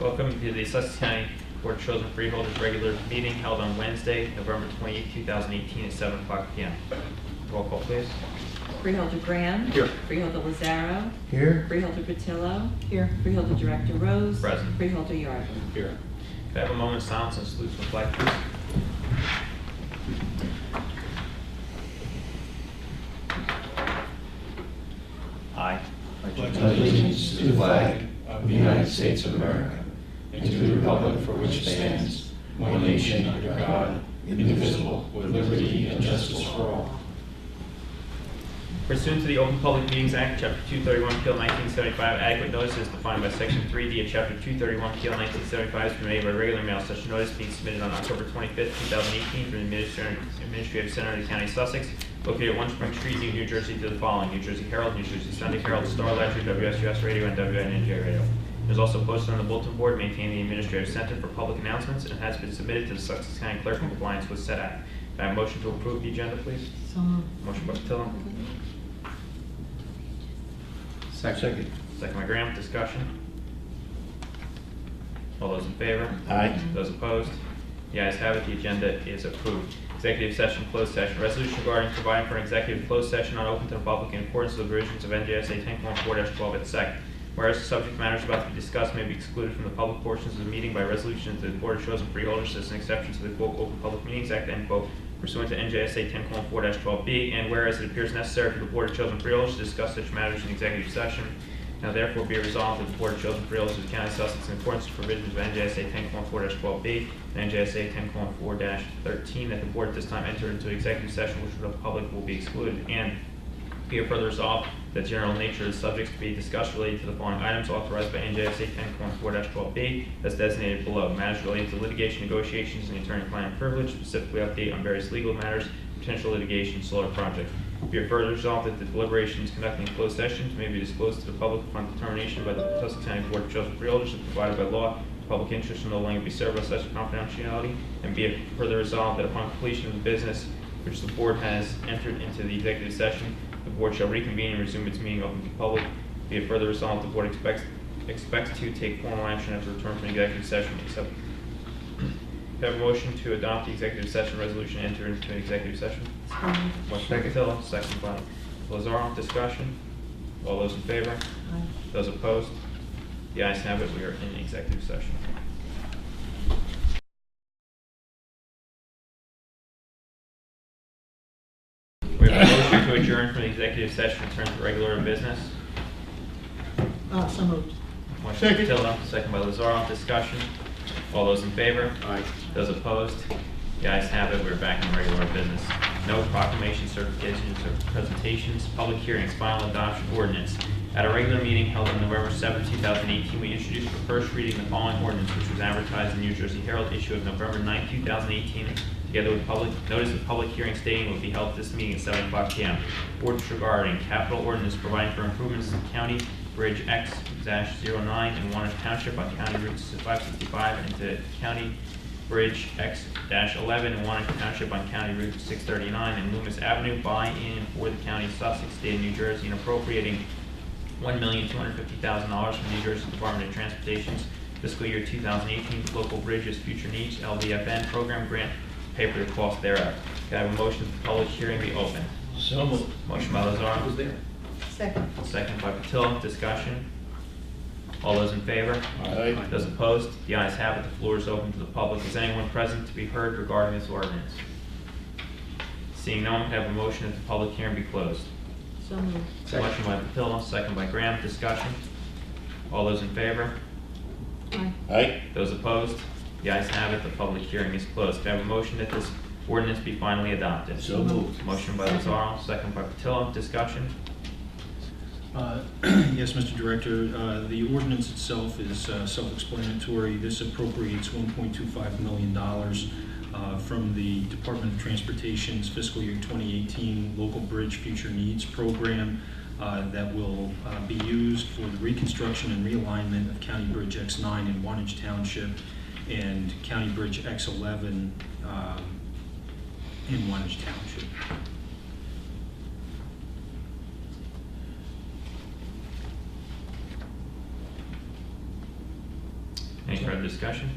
Welcome to the Sussex County Board of Chosen Freeholders regular meeting held on Wednesday, November 28, 2018 at 7 o'clock p.m. Roll call, please. Freeholder Graham. Here. Freeholder Lazaro. Here. Freeholder Patillo. Here. Freeholder Director Rose. Present. Freeholder Yardley. Here. Could I have a moment of silence and salute to the flag, please? I pledge allegiance to the flag of the United States of America and to the republic for which it stands, one nation under God, indivisible, with liberty and justice for all. Pursuant to the Open Public Meetings Act, Chapter 231, PL 1975, adequate notice is defined by Section 3D of Chapter 231, PL 1975 has been made by regular mail. Such notice being submitted on October 25th, 2018 from the Administrative Center of the County of Sussex, located at 1 Spring Street, New Jersey, to the following: New Jersey Herald, New Jersey Sunday Herald, Star Ledger, WSUS Radio, and WNJ Radio. It is also posted on the bulletin board maintained in the Administrative Center for public announcements and has been submitted to the Sussex County Clerk in compliance with said act. Can I have a motion to approve the agenda, please? So moved. Motion by Patillo. Second. Second by Graham. Discussion. All those in favor? Aye. Those opposed? The ayes have it. The agenda is approved. Executive session, closed session. Resolution regarding providing for an executive closed session not open to the public in accordance with the provisions of NJSA 10:4-12 at sec. Whereas the subject matters about to be discussed may be excluded from the public portions of the meeting by resolution to the Board of Chosen Freeholders as an exception to the quote Open Public Meetings Act end quote pursuant to NJSA 10:4-12b, and whereas it appears necessary for the Board of Chosen Freeholders to discuss such matters in executive session, now therefore be resolved that the Board of Chosen Freeholders of the County of Sussex, in accordance with provisions of NJSA 10:4-12b and NJSA 10:4-13, that the Board at this time enter into an executive session which for the public will be excluded, and be it further resolved that general nature of the subjects to be discussed related to the following items authorized by NJSA 10:4-12b as designated below. Matters related to litigation, negotiations, and attorney-client privilege, specifically update on various legal matters, potential litigation, solar project. Be it further resolved that the deliberations conducting closed sessions may be disclosed to the public upon determination by the Sussex County Board of Chosen Freeholders as provided by law. The public interest will no longer be served by such confidentiality, and be it further resolved that upon completion of the business which the Board has entered into the executive session, the Board shall reconvene and resume its meeting open to the public. Be it further resolved, the Board expects to take formal action after return from the executive session, except have a motion to adopt the executive session resolution and enter into an executive session. Motion by Patillo, second by Lazaro. Discussion. All those in favor? Aye. Those opposed? The ayes have it. We are in executive session. We have a motion to adjourn from the executive session and return to regular business. So moved. Motion by Patillo, second by Lazaro. Discussion. All those in favor? Aye. Those opposed? The ayes have it. We're back in regular business. No proclamation, certifications, or presentations. Public hearings, final adoption ordinance. At a regular meeting held on November 7, 2018, we introduced for first reading the following ordinance, which was advertised in the New Jersey Herald issue of November 9, 2018, together with notice of public hearing stating will be held at this meeting at 7 o'clock p.m. Ordinance regarding capital ordinance providing for improvements in County Bridge X-09 in Warner Township on County Route 565 and to County Bridge X-11 in Warner Township on County Route 639 and Loomis Avenue by and for the County of Sussex, State of New Jersey, and appropriating $1,250,000 from the New Jersey Department of Transportation's fiscal year 2018 Local Bridges Future Needs LVFN program grant to pay for the cost thereof. Can I have a motion that the public hearing be open? So moved. Motion by Lazaro. Who's there? Second. Second by Patillo. Discussion. All those in favor? Aye. Those opposed? The ayes have it. The floor is open to the public. Is anyone present to be heard regarding this ordinance? Seeing no one, can I have a motion that the public hearing be closed? So moved. Motion by Patillo, second by Graham. Discussion. All those in favor? Aye. Aye. Those opposed? The ayes have it. The public hearing is closed. Can I have a motion that this ordinance be finally adopted? So moved. Motion by Lazaro, second by Patillo. Discussion. Yes, Mr. Director, the ordinance itself is self-explanatory. This appropriates $1.25 million from the Department of Transportation's fiscal year 2018 Local Bridge Future Needs program that will be used for the reconstruction and realignment of County Bridge X9 in Wantage Township and County Bridge X11 in Wantage Township. Any other discussion?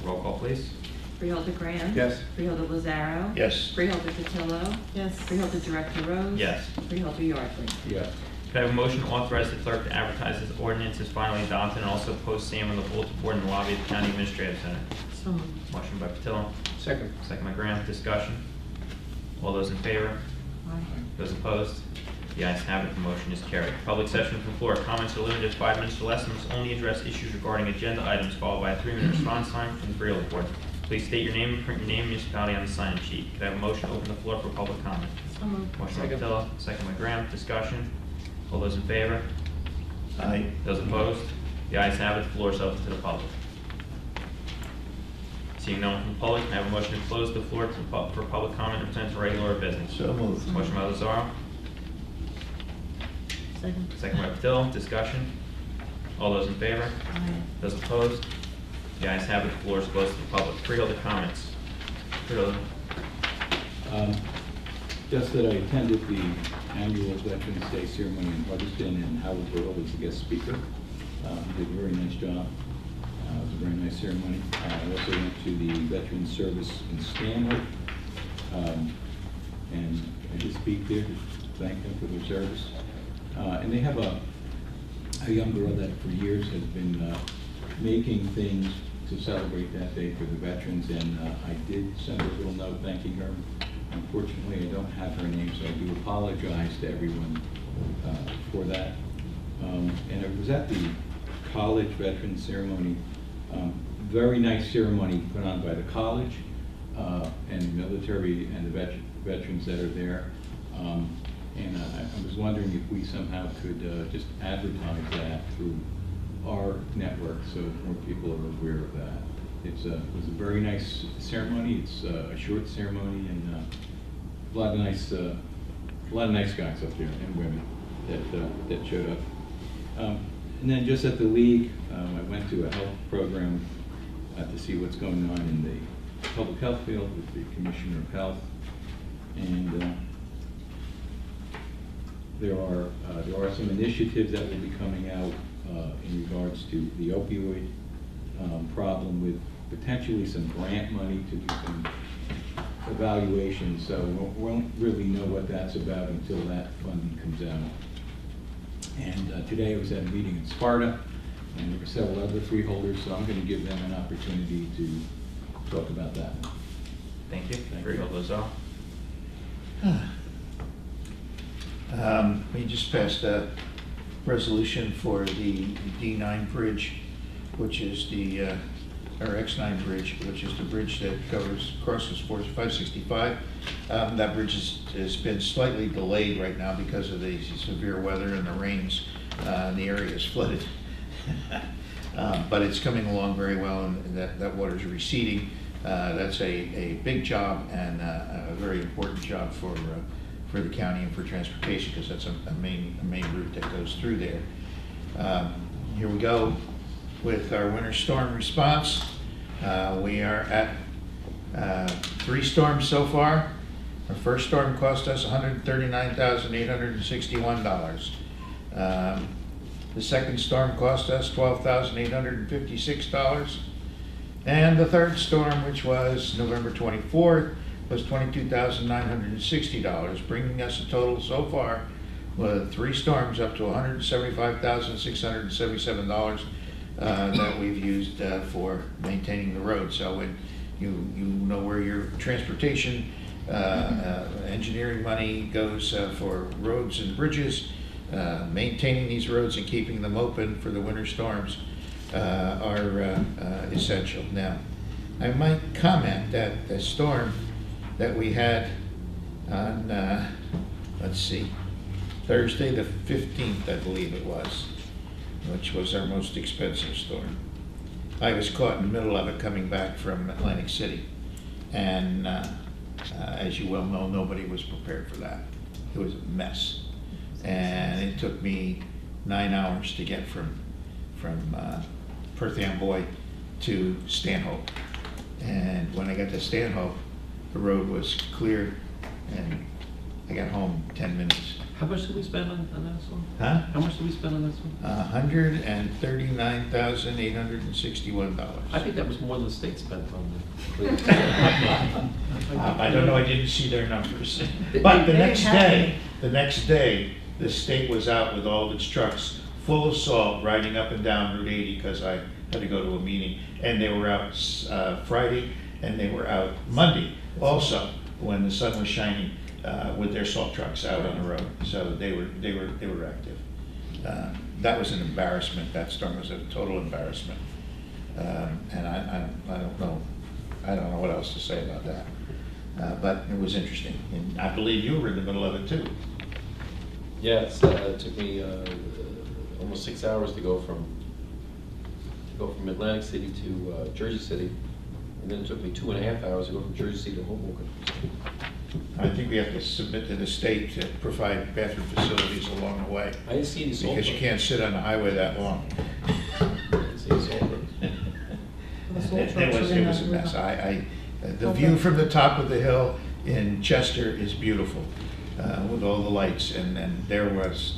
Roll call, please. Freeholder Graham. Yes. Freeholder Lazaro. Yes. Freeholder Patillo. Yes. Freeholder Director Rose. Yes. Freeholder Yardley. Yes. Could I have a motion to authorize the clerk to advertise this ordinance as finally adopted and also post same on the bulletin board in the lobby of the County Administrative Center? So moved. Motion by Patillo, Second. second by Graham. Discussion. All those in favor? Aye. Those opposed? The ayes have it, the motion is carried. Public session from the floor. Comments are limited to 5 minutes or less and must only address issues regarding agenda items, followed by a 3-minute response time from the Freeholder Board. Please state your name and print your name and municipality on the sign-in sheet. Could I have a motion to open the floor for public comment? So moved. Motion by Second. Patillo, second by Graham. Discussion. All those in favor? Aye. Those opposed? The ayes have it, the floor is open to the public. Seeing no one from the public, can I have a motion to close the floor for public comment and return to regular business? So moved. Motion by Lazaro, Second. second by Patillo. Discussion. All those in favor? Aye. Those opposed? The ayes have it, the floor is closed to the public. Freeholder comments. Freeholder. Just that I attended the annual Veterans Day ceremony in Hubbardston, and Howard Burrow was the guest speaker. He did a very nice job. It was a very nice ceremony. I also went to the Veterans Service in Stanhope, and I did speak there to thank them for their service. And they have a young girl that for years has been making things to celebrate that day for the veterans, and I did send her a little note thanking her. Unfortunately, I don't have her name, so I do apologize to everyone for that. And I was at the college veteran ceremony. Very nice ceremony put on by the college and military and the veterans that are there. And I was wondering if we somehow could just advertise that through our network so more people are aware of that. It was a very nice ceremony. It's a short ceremony, and a lot of nice guys up there and women that showed up. And then just at the league, I went to a health program to see what's going on in the public health field with the Commissioner of Health, and there are some initiatives that will be coming out in regards to the opioid problem, with potentially some grant money to do some evaluations. So we won't really know what that's about until that funding comes out. And today I was at a meeting in Sparta, and there were several other freeholders, so I'm going to give them an opportunity to talk about that. Thank you. Thank Freeholder Lazaro. We just passed a resolution for the D9 bridge, which is or X9 bridge, which is the bridge that crosses 565. That bridge has been slightly delayed right now because of the severe weather and the rains. The area is flooded. But it's coming along very well, and that water is receding. That's a big job and a very important job for the county and for transportation, because that's a main route that goes through there. Here we go with our winter storm response. We are at 3 storms so far. Our first storm cost us $139,861. The second storm cost us $12,856. And the third storm, which was November 24th, was $22,960, bringing us a total so far with 3 storms up to $175,677 that we've used for maintaining the road. So when you know where your transportation engineering money goes for roads and bridges, maintaining these roads and keeping them open for the winter storms are essential. Now, I might comment that the storm that we had on, let's see, Thursday the 15th, I believe it was, which was our most expensive storm. I was caught in the middle of it coming back from Atlantic City. And as you well know, nobody was prepared for that. It was a mess. And it took me 9 hours to get from Perth Amboy to Stanhope. And when I got to Stanhope, the road was clear and I got home 10 minutes. How much did we spend on this one? Huh? How much did we spend on this one? $139,861. I think that was more than the state spent on the. I don't know, I didn't see their numbers. But the next day, the state was out with all of its trucks full of salt riding up and down Route 80 because I had to go to a meeting. And they were out Friday and they were out Monday also when the sun was shining with their salt trucks out on the road. So they were active. That was an embarrassment. That storm was a total embarrassment. And I don't know what else to say about that. But it was interesting. And I believe you were in the middle of it too. Yes, it took me almost 6 hours to go from Atlantic City to Jersey City, and then it took me 2.5 hours to go from Jersey City to Hoboken. I think we have to submit to the state to provide bathroom facilities along the way. I didn't see any salt. Because you can't sit on the highway that long. I didn't see any salt. It was a mess. The view from the top of the hill in Chester is beautiful with all the lights, and there was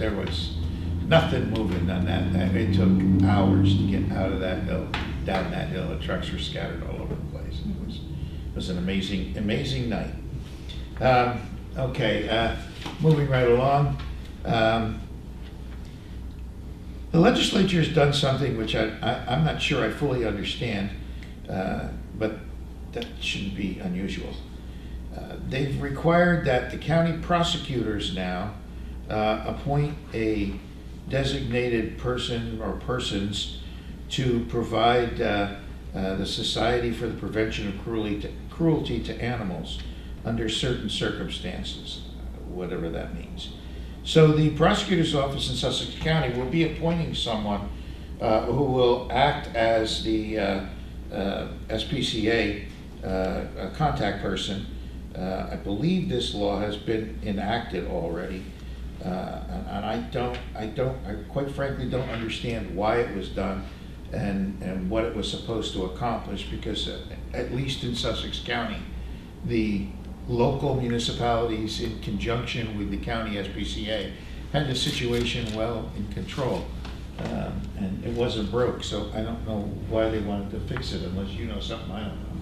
nothing moving on that. It took hours to get out of that hill, down that hill. The trucks were scattered all over the place. It was an amazing night. Okay, moving right along. The legislature has done something which I'm not sure I fully understand, but that shouldn't be unusual. They've required that the county prosecutors now appoint a designated person or persons to provide the Society for the Prevention of Cruelty to Animals under certain circumstances, whatever that means. So the prosecutor's office in Sussex County will be appointing someone who will act as the SPCA contact person. I believe this law has been enacted already, and I quite frankly don't understand why it was done and what it was supposed to accomplish, because at least in Sussex County, the local municipalities in conjunction with the county SPCA had the situation well in control, and it wasn't broke, so I don't know why they wanted to fix it unless you know something I don't know.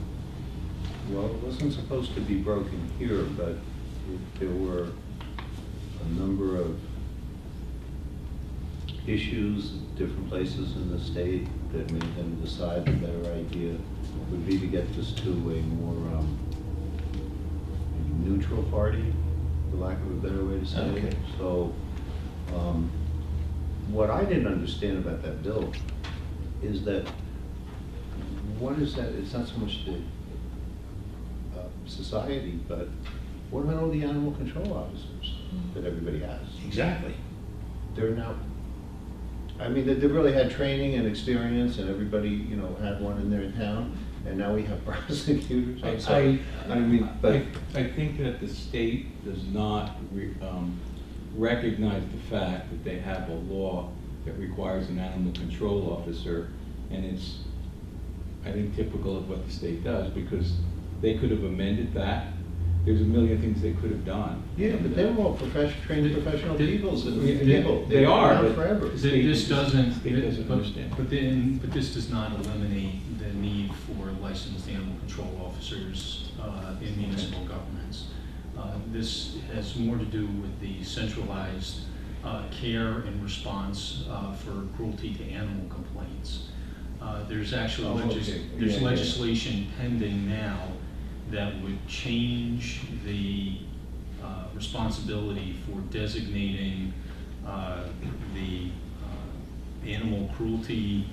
Well, it wasn't supposed to be broken here, but there were a number of issues at different places in the state that made them decide the better idea would be to get this to a more neutral party, for lack of a better way to say it. Okay. So, what I didn't understand about that bill is that, what is that, it's not so much the society, but what about all the animal control officers that everybody has? Exactly. They're now, I mean, they really had training and experience, and everybody, you know, had one in their town, and now we have prosecutors. I'm sorry. I mean, but I think that the state does not recognize the fact that they have a law that requires an animal control officer, and it's, I think, typical of what the state does, because they could have amended that. There's a million things they could have done. yeah, but they're all trained professional people. They are, but forever. This doesn't, State doesn't understand. but this does not eliminate the need for licensed animal control officers in municipal governments. This has more to do with the centralized care and response for cruelty to animal complaints. There's actually legislation pending now that would change the responsibility for designating the animal cruelty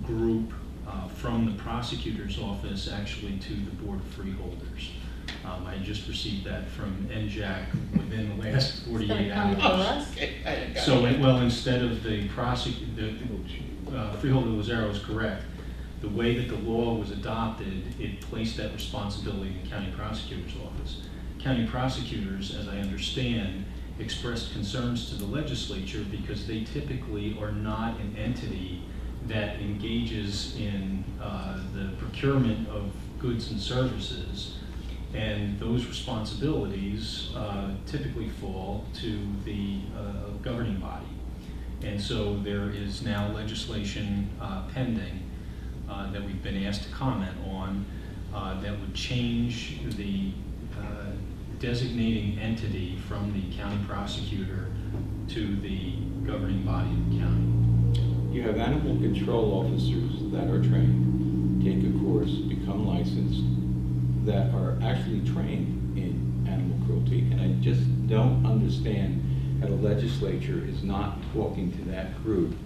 group from the prosecutor's office actually to the Board of Freeholders. I just received that from NJAC within the last 48 hours. So, instead of the prosecutor, Freeholder Lazaro is correct. The way that the law was adopted, it placed that responsibility in the county prosecutor's office. County prosecutors, as I understand, expressed concerns to the legislature because they typically are not an entity that engages in the procurement of goods and services And those responsibilities typically fall to the governing body. And so there is now legislation pending that we've been asked to comment on that would change the designating entity from the county prosecutor to the governing body of the county. You have animal control officers that are trained, take a course, become licensed, that are actually trained in animal cruelty, and I just don't understand how the legislature is not talking to that group,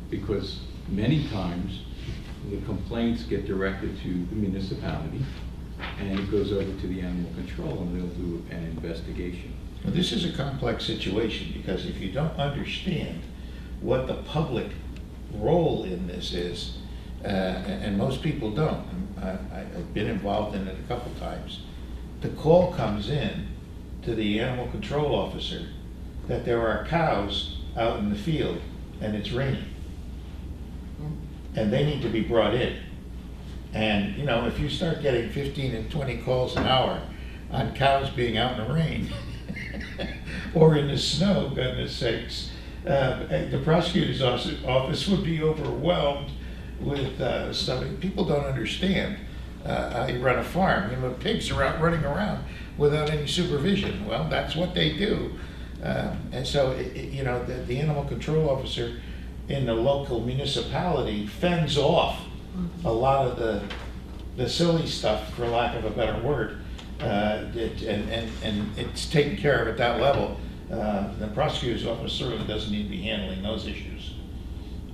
because many times the complaints get directed to the municipality, and it goes over to the animal control, and they'll do an investigation. Well, this is a complex situation, because if you don't understand what the public role in this is, and most people don't, I've been involved in it a couple times, the call comes in to the animal control officer that there are cows out in the field and it's raining. And they need to be brought in. And, you know, if you start getting 15 and 20 calls an hour on cows being out in the rain or in the snow, goodness sakes, the prosecutor's office would be overwhelmed with stuff. People don't understand how you run a farm. You know, pigs are out running around without any supervision. Well, that's what they do. And so, you know, the animal control officer in the local municipality fends off a lot of the silly stuff, for lack of a better word, and it's taken care of at that level. The prosecutor's office certainly doesn't need to be handling those issues.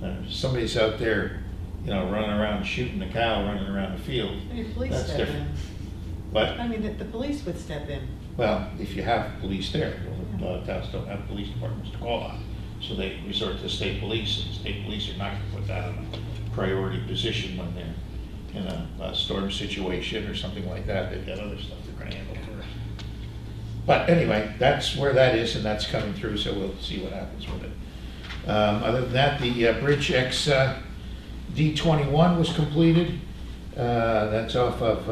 If somebody's out there, you know, running around shooting a cow, running around the field, The police that's step different. in. But, I mean, the police would step in. well, if you have police there, a lot of towns don't have police departments to call on, so they resort to state police, and state police are not going to put that in a priority position when they're in a storm situation or something like that. They've got other stuff they're going to handle first. But anyway, that's where that is, and that's coming through, so we'll see what happens with it. Other than that, the Bridge X D21 was completed. That's off of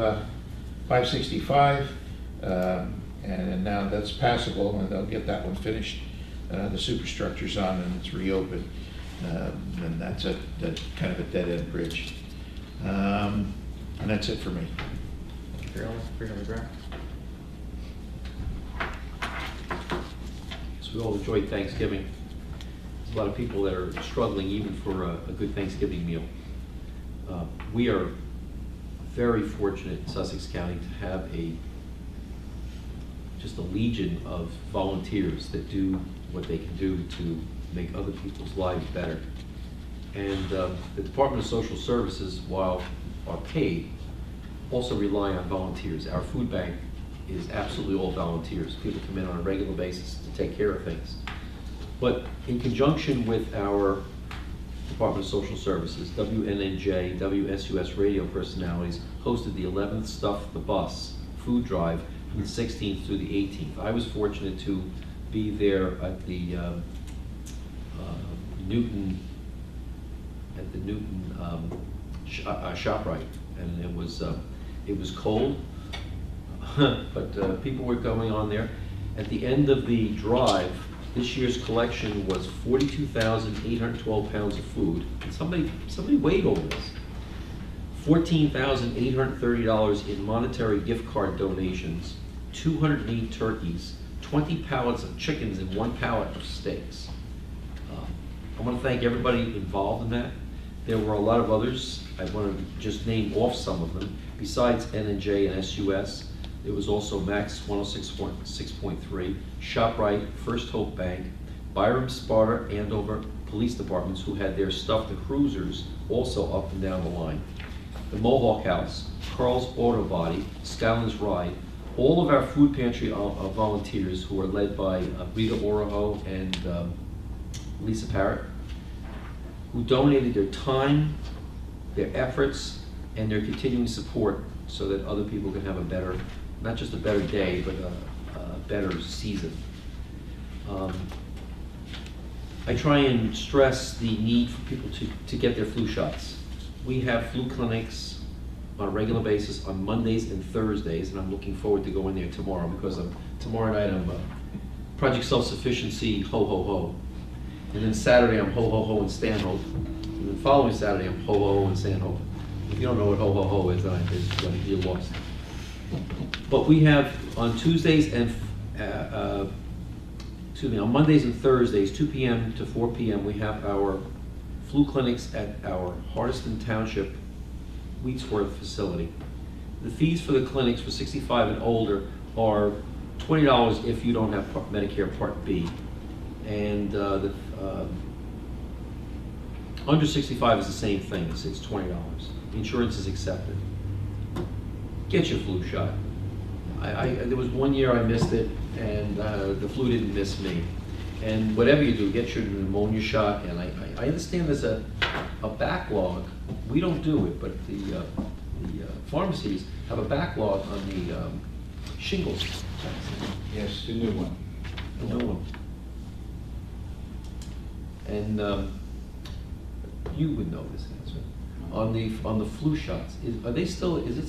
565, and now that's passable, and they'll get that one finished. The superstructure's on, and it's reopened, and that's kind of a dead-end bridge. And that's it for me. Freeholders Drive. So we all enjoyed Thanksgiving. There's a lot of people that are struggling even for a good Thanksgiving meal. We are very fortunate in Sussex County to have just a legion of volunteers that do what they can do to make other people's lives better. And the Department of Social Services, while are paid, also rely on volunteers. Our food bank is absolutely all volunteers. People come in on a regular basis to take care of things. But in conjunction with our Department of Social Services, WNNJ, WSUS radio personalities hosted the 11th Stuff the Bus food drive from the 16th through the 18th. I was fortunate to be there at the Newton ShopRite, and it was cold, but people were going on there. At the end of the drive, this year's collection was 42,812 pounds of food. And somebody weighed all this. $14,830 in monetary gift card donations, 208 turkeys, 20 pallets of chickens, and 1 pallet of steaks. I want to thank everybody involved in that. There were a lot of others. I want to just name off some of them. Besides NNJ and SUS, there was also Max 106.3, ShopRite, First Hope Bank, Byram, Sparta, Andover police departments who had their stuff, the cruisers, also up and down the line. The Mohawk House, Carl's Auto Body, Skylands Ride, all of our food pantry volunteers who are led by Rita Oraho and Lisa Parrott, who donated their time, their efforts, and their continuing support so that other people can have a better, not just a better day, but a better season. I try and stress the need for people to get their flu shots. We have flu clinics on a regular basis on Mondays and Thursdays, and I'm looking forward to going there tomorrow because tomorrow night I'm Project Self-Sufficiency, ho ho ho. And then Saturday I'm ho ho ho in Stanhope. And then following Saturday I'm ho ho ho in Stanhope. If you don't know what ho ho ho is, then you're lost. But we have on Tuesdays and, on Mondays and Thursdays, 2 p.m. to 4 p.m., we have our flu clinics at our Hardiston Township Wheatsworth facility. The fees for the clinics for 65 and older are $20 if you don't have Medicare Part B. And under 65 is the same thing, it's $20. Insurance is accepted. Get your flu shot. There was one year I missed it, and the flu didn't miss me. And whatever you do, get your pneumonia shot. And I understand there's a backlog. We don't do it, but the pharmacies have a backlog on the shingles. Yes, the new one. The new one. And you would know this answer. On the flu shots, is it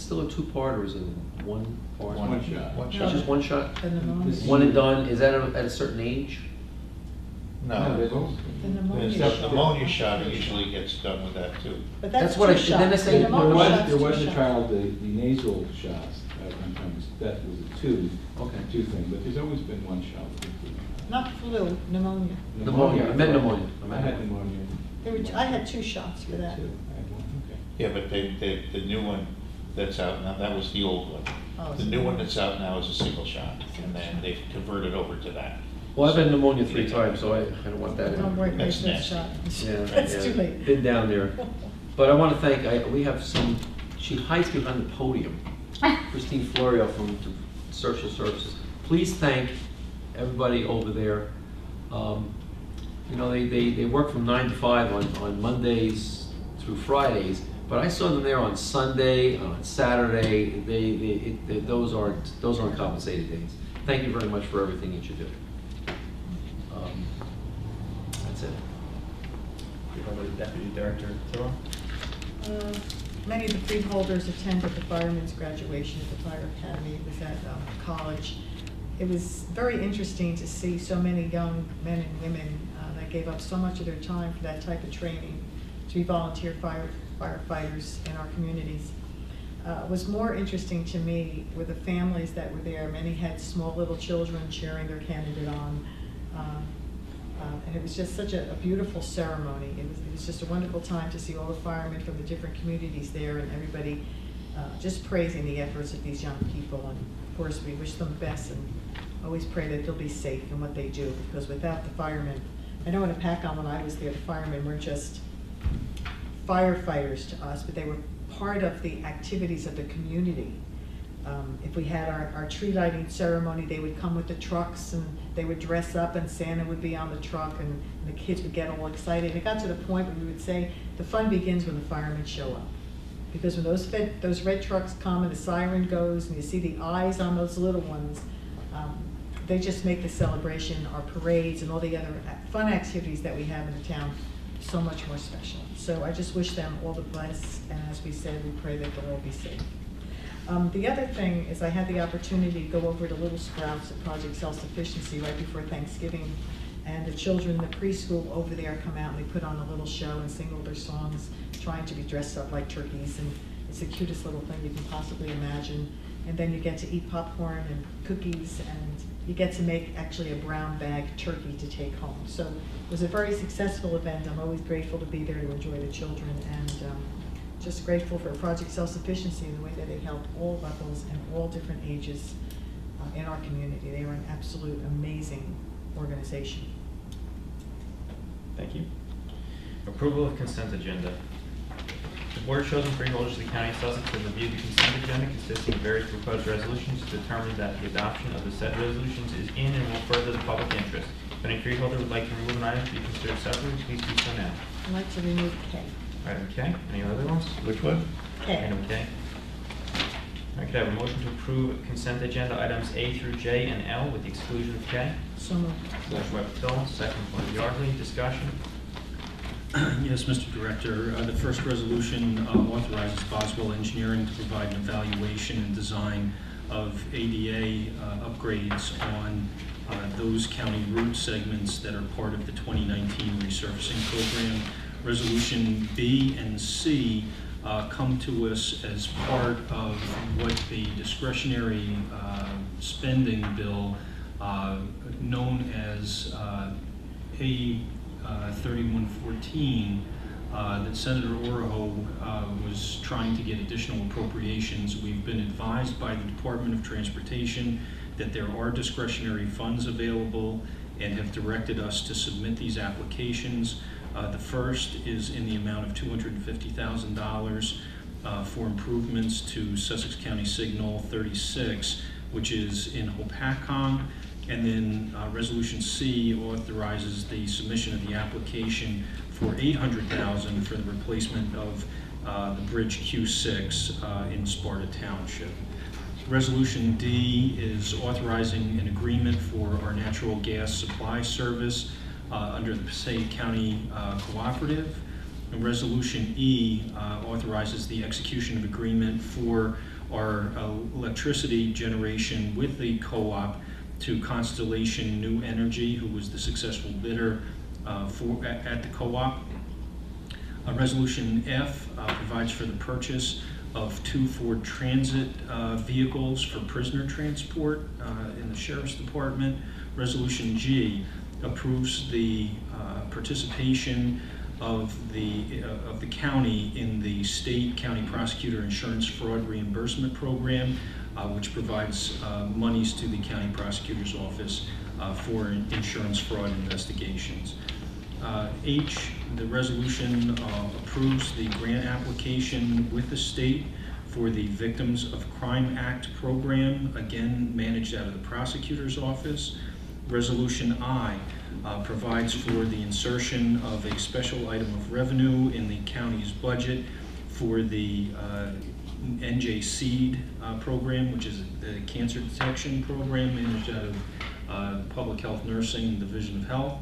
still a two-part or is it one part? One shot. One It's shot. just one shot? The pneumonia. One and done, is that at a certain age? No, there's also- The pneumonia the shot. pneumonia shot usually gets done with that too. But That's that's what two I- shots. then they say- The pneumonia shot's There was two a shots. trial, the nasal shots, that was a two thing, but there's always been one shot. with the flu. Not flu, pneumonia. Pneumonia, I meant pneumonia. I had pneumonia. I had 2 shots for You had that. two. I had one, okay. Yeah, but the new one that's out now, that was the old one. Oh, The so- new one that's out now is a single shot, and then they've converted over to that. Well, I've had pneumonia 3 times, so I don't want that in. Don't worry, That's there's no nasty. shot. Yeah, That's yeah, too late. been down there. But I want to thank, we have she hides behind the podium, Christine Florio from Social Services. Please thank everybody over there. You know, they work from 9 to 5 on Mondays through Fridays, but I saw them there on Sunday, on Saturday. Those aren't compensated days. Thank you very much for everything that you do. That's it. Deputy Director Thor. Many of the freeholders attended the firemen's graduation at the Fire Academy. It was at college. It was very interesting to see so many young men and women that gave up so much of their time for that type of training to be volunteer firefighters in our communities. Was more interesting to me were the families that were there. Many had small little children cheering their candidate on. And it was just such a beautiful ceremony. It was just a wonderful time to see all the firemen from the different communities there and everybody just praising the efforts of these young people. And of course, we wish them the best and always pray that they'll be safe in what they do, because without the firemen, I know in Apacon when I was there, the firemen weren't just firefighters to us, but they were part of the activities of the community. If we had our tree lighting ceremony, they would come with the trucks and they would dress up and Santa would be on the truck and the kids would get all excited. It got to the point where we would say, the fun begins when the firemen show up. Because when those red trucks come and the siren goes and you see the eyes on those little ones, they just make the celebration, our parades and all the other fun activities that we have in the town so much more special. So I just wish them all the best, and as we said, we pray that they'll all be safe. The other thing is I had the opportunity to go over to Little Sprouts at Project Self-Sufficiency right before Thanksgiving, and the children in the preschool over there come out and they put on a little show and sing all their songs, trying to be dressed up like turkeys, and it's the cutest little thing you can possibly imagine. And then you get to eat popcorn and cookies, and you get to make actually a brown bag turkey to take home. So it was a very successful event. I'm always grateful to be there to enjoy the children, and just grateful for Project Self-Sufficiency and the way that they helped all levels and all different ages in our community. They were an absolute amazing organization. Thank you. Approval of consent agenda. The Board of Chosen Freeholders of the County of Sussex has reviewed the consent agenda consisting of various proposed resolutions to determine that the adoption of the said resolutions is in and will further the public interest. If any freeholder would like to remove an item to be considered separately, please do so now. I'd like to remove K. Item K, any other ones? Which one? K. Item K. I could I have a motion to approve consent agenda items A through J and L with the exclusion of K. So moved. Motion by Patil, second by Yardley. Discussion. Yes, Mr. Director. The first resolution authorizes Boswell Engineering to provide an evaluation and design of ADA upgrades on those county route segments that are part of the 2019 resurfacing program. Resolution B and C come to us as part of what the discretionary spending bill known as A 3114 that Senator Oroho was trying to get additional appropriations. We've been advised by the Department of Transportation that there are discretionary funds available and have directed us to submit these applications. The first is in the amount of $250,000 for improvements to Sussex County Signal 36, which is in Hopatcong. And then Resolution C authorizes the submission of the application for $800,000 for the replacement of the Bridge Q6 in Sparta Township. Resolution D is authorizing an agreement for our natural gas supply service under the Passaic County Cooperative. And Resolution E authorizes the execution of agreement for our electricity generation with the co-op to Constellation New Energy, who was the successful bidder at the co-op. Resolution F provides for the purchase of 2 Ford Transit vehicles for prisoner transport in the Sheriff's Department. Resolution G approves the participation of the county in the State County Prosecutor Insurance Fraud Reimbursement Program, which provides monies to the County Prosecutor's Office for insurance fraud investigations. H, the resolution approves the grant application with the state for the Victims of Crime Act program, again managed out of the Prosecutor's Office. Resolution I provides for the insertion of a special item of revenue in the county's budget for the NJ Seed program, which is the cancer detection program managed out of Public Health Nursing and Division of Health.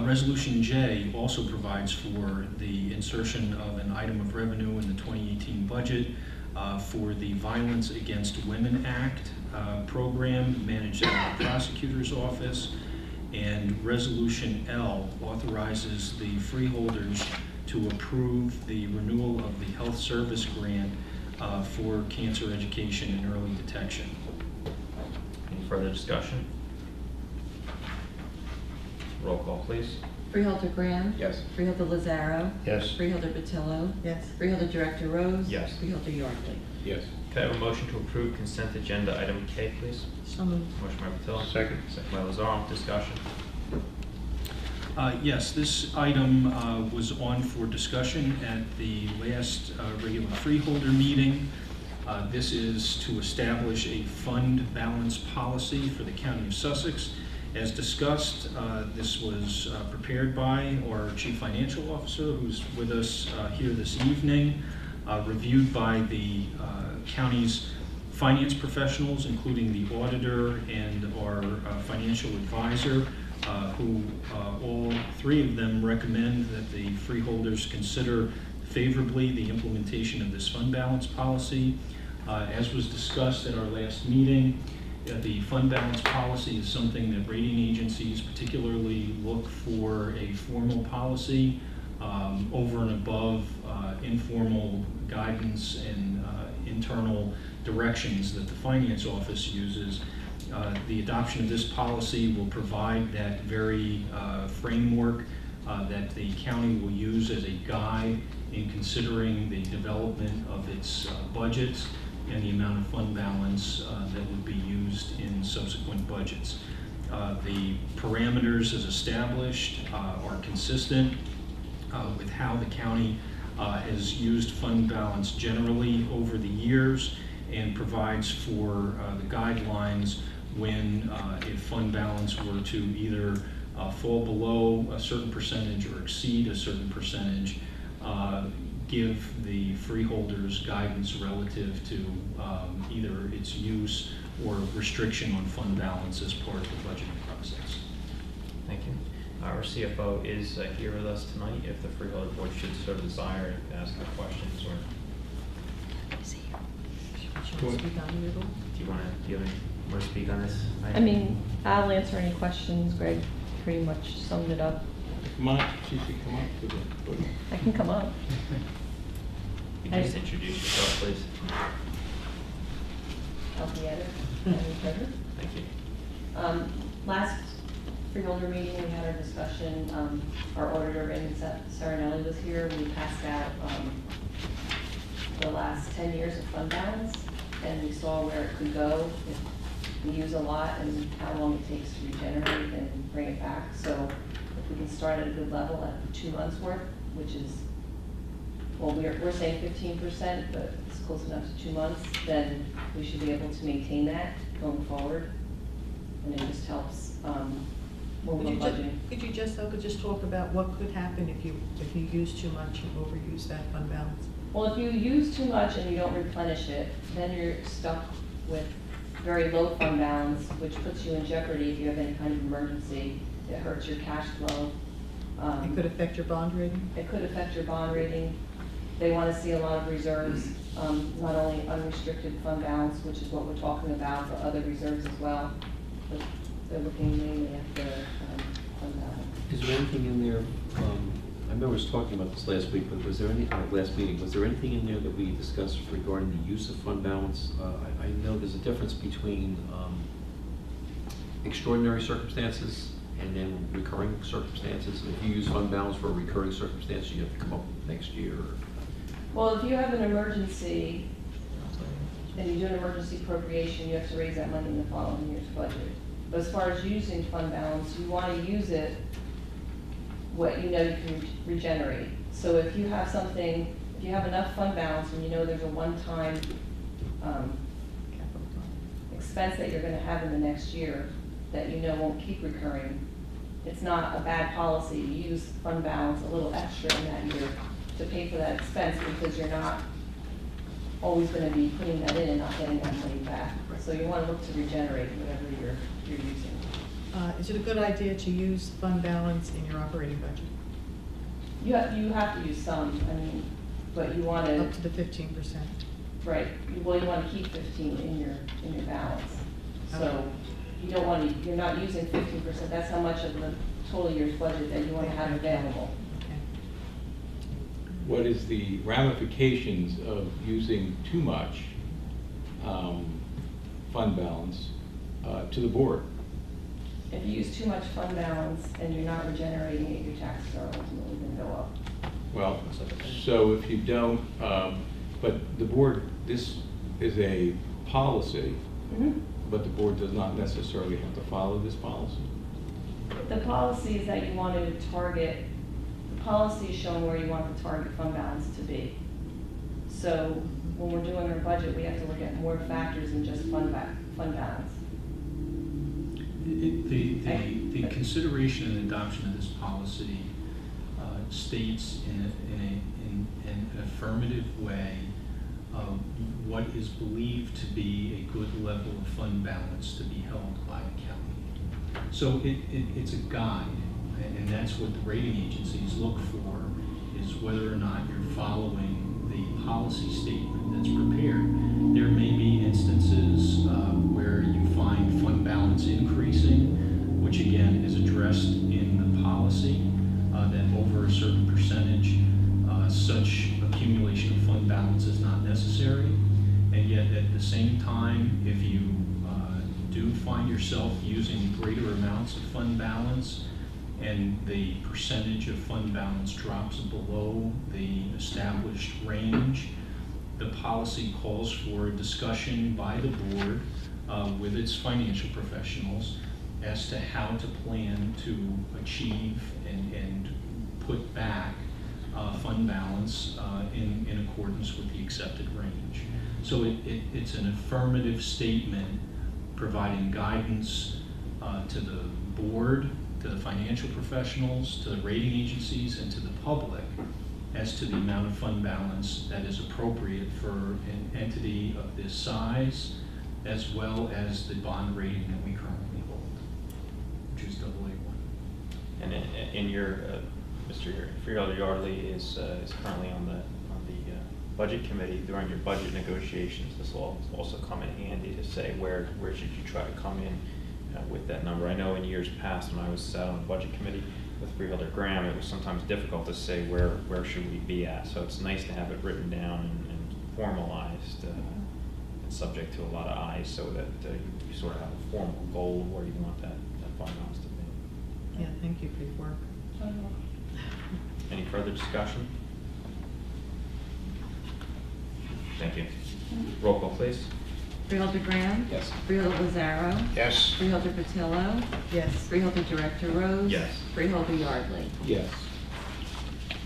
Resolution J also provides for the insertion of an item of revenue in the 2018 budget for the Violence Against Women Act program managed out of the Prosecutor's Office. And Resolution L authorizes the freeholders to approve the renewal of the health service grant for cancer education and early detection. Any further discussion? Roll call, please. Freeholder Graham. Yes. Freeholder Lazaro. Yes. Freeholder Patillo. Yes. Freeholder Director Rose. Yes. Freeholder Yardley. Yes. Can I have a motion to approve consent agenda item K, please? So moved. Motion by Patillo. Second. Second by Lazaro. Discussion. Yes, this item was on for discussion at the last regular freeholder meeting. This is to establish a fund balance policy for the County of Sussex. As discussed, this was prepared by our Chief Financial Officer, who's with us here this evening, reviewed by the county's finance professionals, including the auditor and our financial advisor, who all 3 of them recommend that the freeholders consider favorably the implementation of this fund balance policy. As was discussed at our last meeting, the fund balance policy is something that rating agencies particularly look for a formal policy over and above informal guidance and internal directions that the finance office uses. The adoption of this policy will provide that very framework that the county will use as a guide in considering the development of its budgets and the amount of fund balance that would be used in subsequent budgets. The parameters as established are consistent with how the county has used fund balance generally over the years, and provides for the guidelines when if fund balance were to either fall below a certain percentage or exceed a certain percentage, give the freeholders guidance relative to either its use or restriction on fund balance as part of the budgeting process. Thank you. Our CFO is here with us tonight. If the Freeholder Board should so desire to ask the questions, or Should we speak on it at all? do you have any more to speak on this? I mean, I'll answer any questions. Greg pretty much summed it up. Come on, she should come up to the podium. I can come up. Could you just introduce yourself, please? I'll be at it. Any further? Thank you. Last freeholder meeting, we had our discussion, our auditor, Raymond Serenelli, was here. We passed out the last 10 years of fund balance, and we saw where it could go if we use a lot and how long it takes to regenerate and bring it back. So if we can start at a good level at 2 months' worth, which is, well, we're saying 15%, but it's close enough to 2 months, then we should be able to maintain that going forward. And it just helps when we're budgeting. Could you just talk about what could happen if you use too much and overuse that fund balance? Well, if you use too much and you don't replenish it, then you're stuck with very low fund balance, which puts you in jeopardy if you have any kind of emergency. It hurts your cash flow. It could affect your bond rating? It could affect your bond rating. They want to see a lot of reserves, not only unrestricted fund balance, which is what we're talking about, but other reserves as well. But they're looking mainly at the fund balance. Is there anything in there, I remember us talking about this last week, but was there any, last meeting, was there anything in there that we discussed regarding the use of fund balance? I know there's a difference between extraordinary circumstances and then recurring circumstances. If you use fund balance for a recurring circumstance, you have to come up next year. Well, if you have an emergency and you do an emergency appropriation, you have to raise that money in the following year's budget. But as far as using fund balance, you want to use it what you know you can regenerate. So if you have something, if you have enough fund balance and you know there's a one-time expense that you're going to have in the next year that you know won't keep recurring, it's not a bad policy to use fund balance a little extra in that year to pay for that expense, because you're not always going to be putting that in and not getting that money back. So you want to look to regenerate whatever you're using. Is it a good idea to use fund balance in your operating budget? You have to use some, I mean, but you want Up to, to the 15%? right, well, you want to keep 15 in your balance. So you don't want to, you're not using 15%, that's how much of the total year's budget that you want to have available. Okay. What is the ramifications of using too much fund balance to the board? If you use too much fund balance and you're not regenerating it, your taxes are ultimately going to go up. Well, so if you don't, but the board, this is a policy, but the board does not necessarily have to follow this policy. The policy is that you want to target, the policy is showing where you want the target fund balance to be. So when we're doing our budget, we have to look at more factors than just fund balance. The consideration and adoption of this policy states in an affirmative way what is believed to be a good level of fund balance to be held by the county. So it's a guide, and that's what the rating agencies look for, is whether or not you're following the policy statement that's prepared. There may be instances where you find fund balance increasing, which again is addressed in the policy, that over a certain percentage, such accumulation of fund balance is not necessary. And yet at the same time, if you do find yourself using greater amounts of fund balance and the percentage of fund balance drops below the established range, the policy calls for a discussion by the board with its financial professionals as to how to plan to achieve and put back fund balance in accordance with the accepted range. So it's an affirmative statement providing guidance to the board, to the financial professionals, to the rating agencies, and to the public as to the amount of fund balance that is appropriate for an entity of this size, as well as the bond rating that we currently hold, which is AA1. And in your, Mr. Freeholder Yardley is currently on the budget committee. During your budget negotiations, this will also come in handy to say where should you try to come in with that number. I know in years past when I was sat on the budget committee with Freeholder Graham, it was sometimes difficult to say where should we be at. So it's nice to have it written down and formalized and subject to a lot of eyes, so that you sort of have a formal goal of where you want that fund balance to be. Yeah, thank you for your work. Any further discussion? Thank you. Roll call, please. Freeholder Graham? Yes. Freeholder Lazaro? Yes. Freeholder Patillo? Yes. Freeholder Director Rose? Yes. Freeholder Yardley? Yes.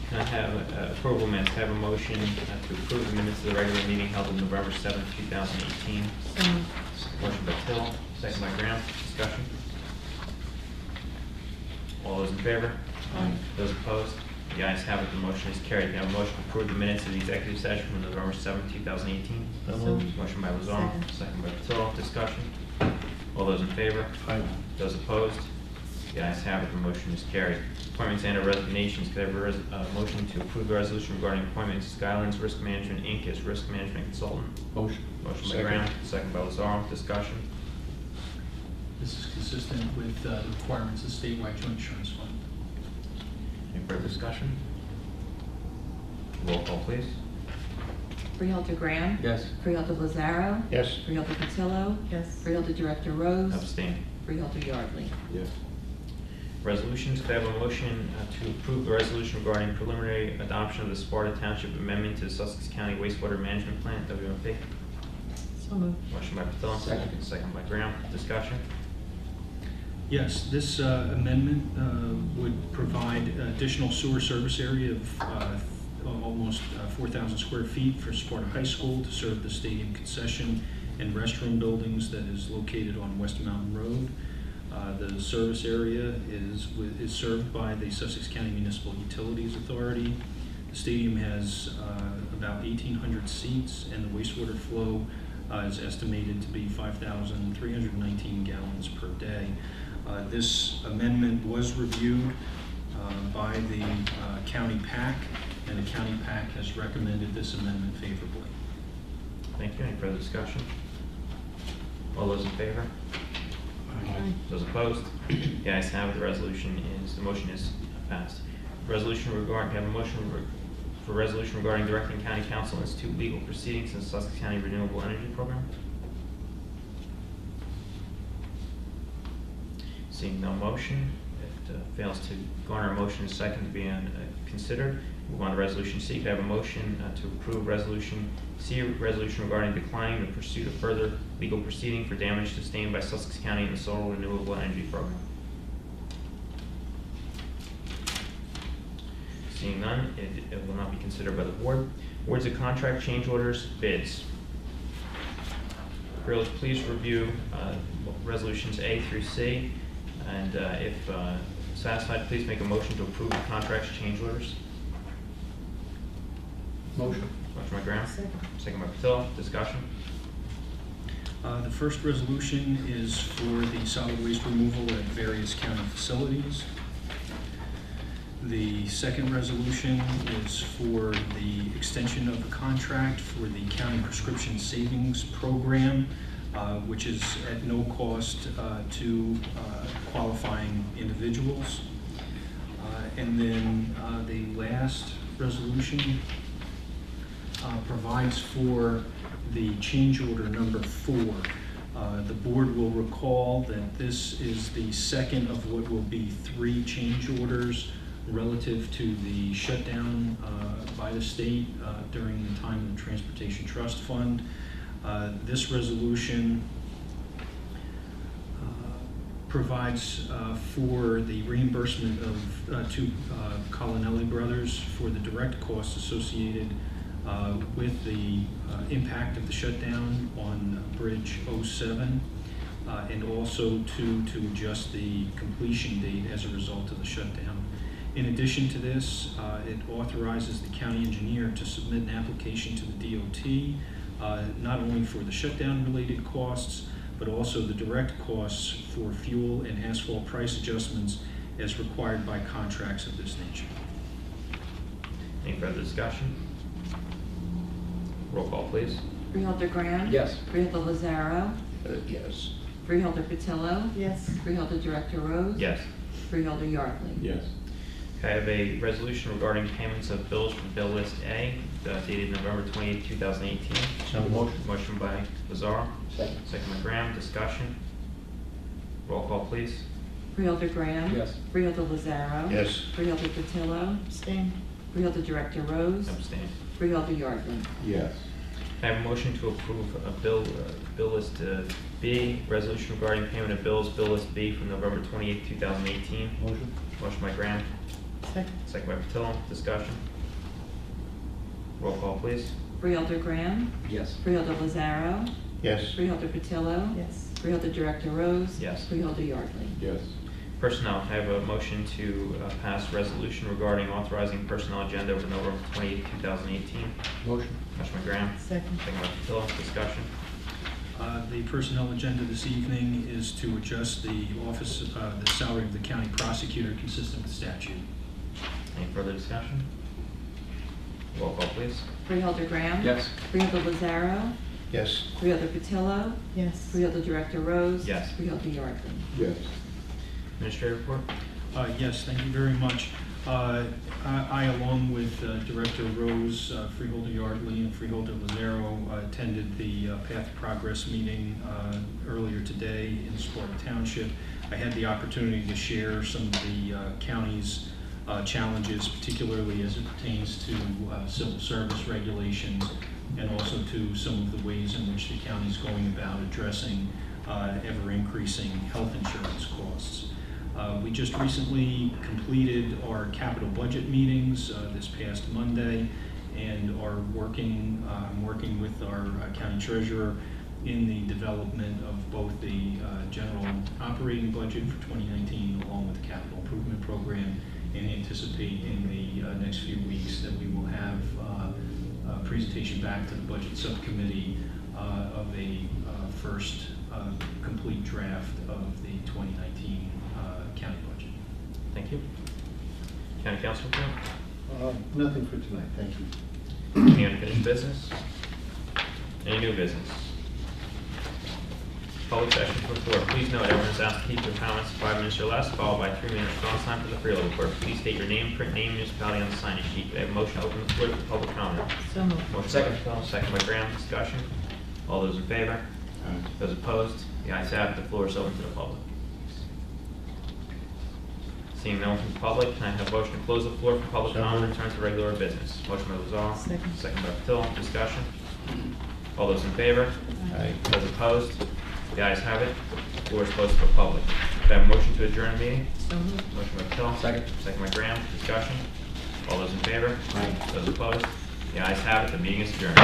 Can I have approval minutes? Have a motion to approve the minutes of the regular meeting held on November 7th, 2018. So moved. Motion by Till, second by Graham. Discussion. All those in favor? Aye. Those opposed? The ayes have it, the motion is carried. Can I have a motion to approve the minutes of the executive session from November 7th, 2018? So So moved. moved. Motion by Lazar, Second. second by Patil. Discussion. All those in favor? Aye. Those opposed? The ayes have it, the motion is carried. Appointments and resignations. Could I have a motion to approve the resolution regarding appointments to Skylands Risk Management, Inc. as risk management consultant? Motion. Motion by Second. Graham, second by Lazar. Discussion. This is consistent with the requirements of the statewide joint insurance fund. Any further discussion? Roll call, please. Freeholder Graham? Yes. Freeholder Lazaro? Yes. Freeholder Patillo? Yes. Freeholder Director Rose? Abstain. Freeholder Yardley? Yes. Resolutions, could I have a motion to approve the resolution regarding preliminary adoption of the Sparta Township Amendment to the Sussex County Wastewater Management Plan, WMP? So moved. Motion by Patil, Second. second by Graham. Discussion. Yes, this amendment would provide additional sewer service area of almost 4,000 square feet for Sparta High School to serve the stadium concession and restroom buildings that is located on West Mountain Road. The service area is served by the Sussex County Municipal Utilities Authority. The stadium has about 1,800 seats, and the wastewater flow is estimated to be 5,319 gallons per day. This amendment was reviewed by the county PAC, and the county PAC has recommended this amendment favorably. Thank you. Any further discussion? All those in favor? Aye. Those opposed? The ayes have it. The motion is passed. Resolution regarding, have a motion for resolution regarding directing county council to institute legal proceedings in the Sussex County Renewable Energy Program. Seeing no motion, it fails to garner a motion and second to be considered. Move on to Resolution C. Could I have a motion to approve Resolution C, resolution regarding declining the pursuit of further legal proceeding for damage sustained by Sussex County in the Solar Renewable Energy Program? Seeing none, it will not be considered by the board. Awards of contract change orders, bids. Girls, please review resolutions A through C, and if satisfied, please make a motion to approve the contracts change orders. Motion. Motion by Graham, Second. second by Patil. Discussion. The first resolution is for the solid waste removal at various county facilities. The second resolution is for the extension of the contract for the county prescription savings program, which is at no cost to qualifying individuals. And then the last resolution provides for the change order number 4. The board will recall that this is the second of what will be 3 change orders relative to the shutdown by the state during the time of the Transportation Trust Fund. This resolution provides for the reimbursement of to Colinelli Brothers for the direct costs associated with the impact of the shutdown on Bridge 07, and also to adjust the completion date as a result of the shutdown. In addition to this, it authorizes the county engineer to submit an application to the DOT, not only for the shutdown-related costs, but also the direct costs for fuel and asphalt price adjustments as required by contracts of this nature. Any further discussion? Roll call, please. Freeholder Graham. Yes. Freeholder Lazaro. Yes. Freeholder Patillo. Yes. Freeholder Director Rose. Yes. Freeholder Yardley. Yes. I have a resolution regarding payments of bills from Bill List A, dated November 28, 2018. So motion. Motion by Lazaro, Second. second by Graham. Discussion. Roll call, please. Freeholder Graham. Yes. Freeholder Lazaro. Yes. Freeholder Patillo. Abstain. Freeholder Director Rose. Abstain. Freeholder Yardley. Yes. I have a motion to approve a bill list B, resolution regarding payment of bills, bill list B from November 28, 2018. Motion. Motion by Graham, Second. second by Patillo. Discussion. Roll call, please. Freeholder Graham. Yes. Freeholder Lazaro. Yes. Freeholder Patillo. Yes. Freeholder Director Rose. Yes. Freeholder Yardley. Yes. Personnel, I have a motion to pass resolution regarding authorizing personnel agenda for November 28, 2018. Motion. Motion by Graham, Second. second by Patillo. Discussion. The personnel agenda this evening is to adjust the office, the salary of the county prosecutor consistent with statute. Any further discussion? Roll call, please. Freeholder Graham. Yes. Freeholder Lazaro. Yes. Freeholder Patillo. Yes. Freeholder Director Rose. Yes. Freeholder Yardley. Yes. Administrative report. Yes, thank you very much. I, along with Director Rose, Freeholder Yardley, and Freeholder Lazaro, attended the Path to Progress meeting earlier today in Sparta Township. I had the opportunity to share some of the county's challenges, particularly as it pertains to civil service regulations, and also to some of the ways in which the county is going about addressing ever-increasing health insurance costs. We just recently completed our capital budget meetings this past Monday, and are working with our county treasurer in the development of both the general operating budget for 2019 along with the capital improvement program, and anticipate in the next few weeks that we will have a presentation back to the budget subcommittee of a first complete draft of the 2019 county budget. Thank you. County Council report. Nothing for tonight, thank you. Any unfinished business? Any new business? Public session to the floor. Please note, everyone is asked to keep their comments to 5 minutes or less, followed by 3 minutes response time for the freeholder report. Please state your name, print name, municipality on the sign-in sheet. We have a motion to open the floor for public comment. So moved. Motion Second. by Patel, second by Graham. Discussion. All those in favor? Those opposed? The ayes have it. The floor is open to the public. Seeing no one from the public, can I have a motion to close the floor for public So comment and moved. return to regular business? Motion by Lazar. Second. Second by Patil. Discussion. All those in favor? Aye. Those opposed? The ayes have it. The floor is closed to the public. Can I have a motion to adjourn the meeting? So moved. Motion by Patil. Second. Second by Graham. Discussion. All those in favor? Aye. Those opposed? The ayes have it. The meeting is adjourned.